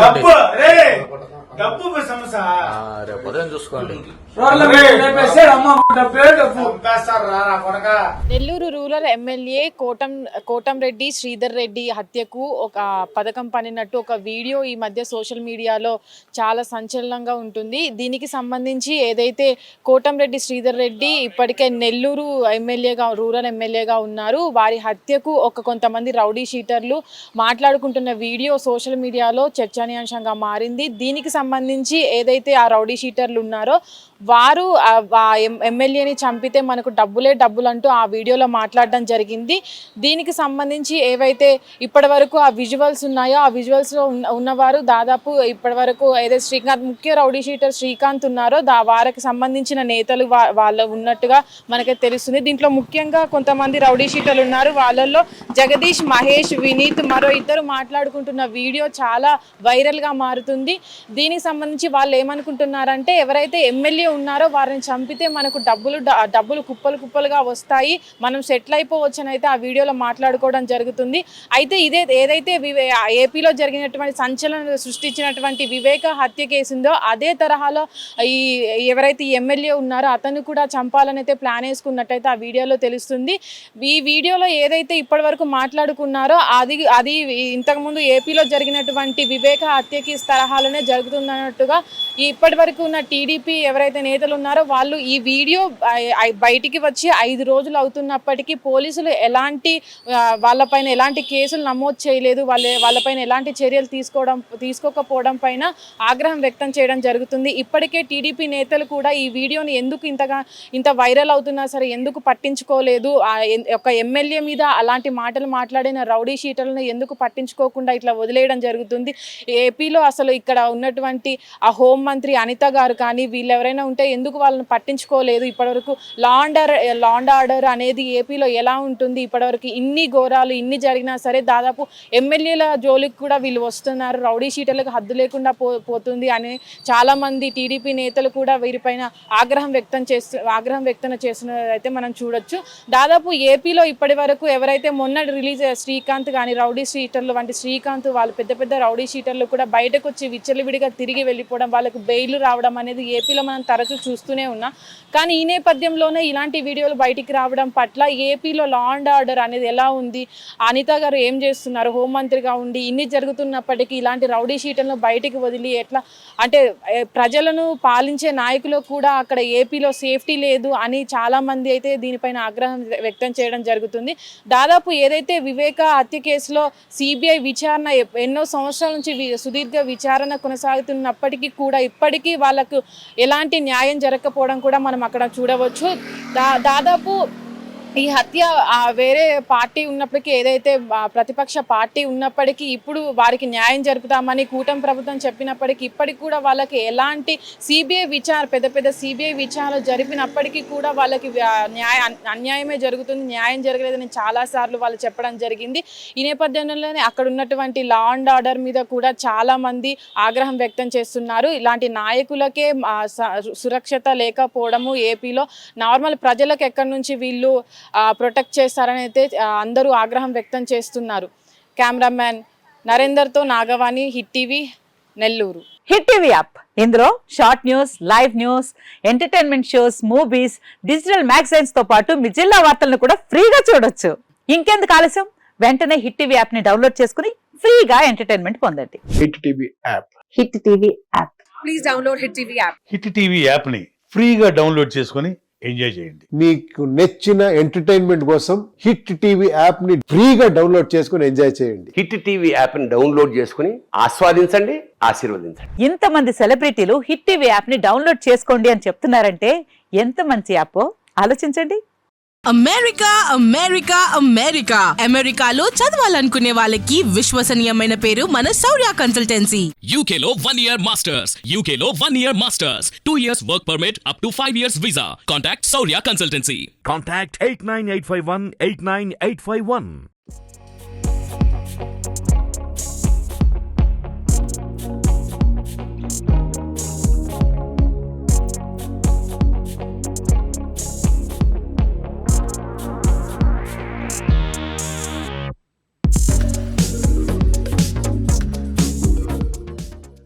డబ్బు డబ్బు సమస్య రేపు ఉదయం చూసుకోండి. నెల్లూరు రూరల్ ఎమ్మెల్యే కోటంరెడ్డి శ్రీధర్ రెడ్డి హత్యకు ఒక పథకం పనినట్టు ఒక వీడియో ఈ మధ్య సోషల్ మీడియాలో చాలా సంచలనంగా ఉంటుంది. దీనికి సంబంధించి ఏదైతే కోటంరెడ్డి శ్రీధర్ రెడ్డి ఇప్పటికే నెల్లూరు ఎమ్మెల్యేగా రూరల్ ఎమ్మెల్యేగా ఉన్నారు, వారి హత్యకు కొంతమంది రౌడీ షీటర్లు మాట్లాడుకుంటున్న వీడియో సోషల్ మీడియాలో చర్చనీయాంశంగా మారింది. దీనికి సంబంధించి ఏదైతే ఆ రౌడీ షీటర్లు ఉన్నారో వారు ఎమ్మెల్యేని చంపితే మనకు డబ్బులు అంటూ ఆ వీడియోలో మాట్లాడడం జరిగింది. దీనికి సంబంధించి ఏవైతే ఇప్పటి వరకు ఆ విజువల్స్ ఉన్నాయో ఆ విజువల్స్లో ఉన్నవారు దాదాపు ఇప్పటి వరకు ఏదైతే శ్రీకాంత్ ముఖ్య రౌడీ షీటర్ శ్రీకాంత్ ఉన్నారో వారికి సంబంధించిన నేతలు వాళ్ళు ఉన్నట్టుగా మనకి తెలుస్తుంది. దీంట్లో ముఖ్యంగా కొంతమంది రౌడీ షీటర్లు ఉన్నారు. వాళ్ళల్లో జగదీష్, మహేష్, వినీత్ మరో ఇద్దరు మాట్లాడుకుంటున్న వీడియో చాలా వైరల్గా మారుతుంది. దీనికి సంబంధించి వాళ్ళు ఏమనుకుంటున్నారంటే ఎవరైతే ఎమ్మెల్యే ఉన్నారో వారిని చంపితే మనకు డబ్బులు కుప్పలుగా వస్తాయి, మనం సెటిల్ అయిపోవచ్చు అని అయితే ఆ వీడియోలో మాట్లాడుకోవడం జరుగుతుంది. అయితే ఏదైతే ఏపీలో జరిగినటువంటి సంచలనం సృష్టించినటువంటి వివేక హత్య కేసు ఉందో అదే తరహాలో ఎవరైతే ఎమ్మెల్యే ఉన్నారో అతను కూడా చంపాలని అయితే ప్లాన్ వేసుకున్నట్టయితే ఆ వీడియోలో తెలుస్తుంది. ఈ వీడియోలో ఏదైతే ఇప్పటి వరకు మాట్లాడుకున్నారో అది ఇంతకుముందు ఏపీలో జరిగినటువంటి వివేక హత్యకి తరహాలోనే జరుగుతుందన్నట్టుగా ఇప్పటి వరకు ఉన్న టీడీపీ ఎవరైతే నేతలు ఉన్నారో వాళ్ళు ఈ వీడియో బయటికి వచ్చి 5 రోజులు అవుతున్నప్పటికీ పోలీసులు వాళ్ళపైన ఎలాంటి కేసులు నమోదు చేయలేదు, వాళ్ళపైన ఎలాంటి చర్యలు తీసుకోకపోవడం పైన ఆగ్రహం వ్యక్తం చేయడం జరుగుతుంది. ఇప్పటికే టీడీపీ నేతలు కూడా ఈ వీడియోని ఎందుకు ఇంత వైరల్ అవుతున్నా సరే ఎందుకు పట్టించుకోలేదు, ఒక ఎమ్మెల్యే మీద అలాంటి మాటలు మాట్లాడిన రౌడీ షీటర్లను ఎందుకు పట్టించుకోకుండా ఇట్లా వదిలేయడం జరుగుతుంది. ఏపీలో అసలు ఇక్కడ ఉన్నటువంటి ఆ హోంమంత్రి అనిత గారు కానీ వీళ్ళు ఎవరైనా ఉంటే ఎందుకు వాళ్ళని పట్టించుకోలేదు, ఇప్పటివరకు లా అండ్ ఆర్డర్ అనేది ఏపీలో ఎలా ఉంటుంది, ఇప్పటివరకు ఇన్ని ఘోరాలు ఇన్ని జరిగినా సరే దాదాపు ఎమ్మెల్యేల జోలికి కూడా వీళ్ళు వస్తున్నారు, రౌడీ షీటర్లకు హద్దు లేకుండా పోతుంది అని చాలామంది టీడీపీ నేతలు కూడా వీరిపైన ఆగ్రహం వ్యక్తం చేస్తున్నదైతే మనం చూడొచ్చు. దాదాపు ఏపీలో ఇప్పటి వరకు ఎవరైతే మొన్న రిలీజ్ శ్రీకాంత్ కానీ రౌడీ షీటర్లు వంటి శ్రీకాంత్ వాళ్ళు పెద్ద రౌడీ షీటర్లు కూడా బయటకు వచ్చి విచ్చలవిడిగా తిరిగి వెళ్ళిపోవడం, వాళ్ళకు బెయిల్ రావడం అనేది ఏపీలో మనం తరచూ చూస్తూనే ఉన్నాం. కానీ ఈ నేపథ్యంలోనే ఇలాంటి వీడియోలు బయటికి రావడం పట్ల ఏపీలో లా అండ్ ఆర్డర్ అనేది ఎలా ఉంది, అనిత గారు ఏం చేస్తున్నారు, హోంమంత్రిగా ఉండి ఇన్ని జరుగుతున్నప్పటికీ ఇలాంటి రౌడీ షీటర్లను బయటికి వదిలి ఎట్లా అంటే ప్రజలను పాలించే నాయకులు కూడా అక్కడ ఏపీలో సేఫ్టీ లేదు అని చాలామంది అయితే దీనిపైన ఆగ్రహం వ్యక్తం చేయడం జరుగుతుంది. దాదాపు ఏదైతే వివేక హత్య కేసులో సిబిఐ విచారణ ఎన్నో సంవత్సరాల నుంచి సుదీర్ఘ విచారణ కొనసాగుతున్నప్పటికీ కూడా ఇప్పటికీ వాళ్ళకు ఎలాంటి న్యాయం జరగకపోవడం కూడా మనం అక్కడ చూడవచ్చు. దాదాపు ఈ హత్య వేరే పార్టీ ఉన్నప్పటికీ ఏదైతే ప్రతిపక్ష పార్టీ ఉన్నప్పటికీ ఇప్పుడు వారికి న్యాయం జరుపుతామని కూటమి ప్రభుత్వం చెప్పినప్పటికీ ఇప్పటికి కూడా వాళ్ళకి ఎలాంటి పెద్ద సిబిఐ విచారణ జరిపినప్పటికీ కూడా వాళ్ళకి అన్యాయమే జరుగుతుంది, న్యాయం జరగలేదని చాలాసార్లు వాళ్ళు చెప్పడం జరిగింది. ఈ నేపథ్యంలోనే అక్కడ ఉన్నటువంటి లా అండ్ ఆర్డర్ మీద కూడా చాలామంది ఆగ్రహం వ్యక్తం చేస్తున్నారు. ఇలాంటి నాయకులకే సురక్షత లేకపోవడము ఏపీలో నార్మల్ ప్రజలకు ఎక్కడి నుంచి వీళ్ళు ప్రొటెక్ట్ చేస్తారని అయితే అందరూ ఆగ్రహం వ్యక్తం చేస్తున్నారు. కెమెరామ్యాన్ నరేందర్తో Nagavani, Hit TV, Nellore. Hit TV app ఇందులో short news, live news, entertainment shows, movies, digital magazines తో పాటు మీ జిల్లా వార్తలను కూడా ఫ్రీగా చూడొచ్చు. ఇంకెందుకు ఆలస్యం, వెంటనే హిట్ టీవీ యాప్ ని డౌన్లోడ్ చేసుకుని ఫ్రీగా ఎంటర్టైన్మెంట్ పొందండి. Hit TV app. Hit TV app. Please download hit TV app. Hit TV app ని ఫ్రీగా డౌన్లోడ్ చేసుకుని ఎంజాయ్ చేయండి. మీకు నచ్చిన ఎంటర్టైన్మెంట్ కోసం హిట్ టీవీ యాప్ ని ఫ్రీగా డౌన్లోడ్ చేసుకుని ఎంజాయ్ చేయండి. హిట్ టీవీ యాప్ ని డౌన్లోడ్ చేసుకుని ఆస్వాదించండి, ఆశీర్వదించండి. ఇంతమంది సెలబ్రిటీలు హిట్ టీవీ యాప్ ని డౌన్లోడ్ చేసుకోండి అని చెప్తున్నారంటే ఎంత మంచి యాప్ ఆలోచించండి. అమెరికాలో చదవాలనుకునే వాళ్ళకి విశ్వసనీయమైన పేరు మన శౌర్య కన్సల్టెన్సీ. UK లో 1 year masters, UK లో 1 year masters, 2 years work permit up to 5 years visa. Contact Shaurya Consultancy. Contact 89851 89851.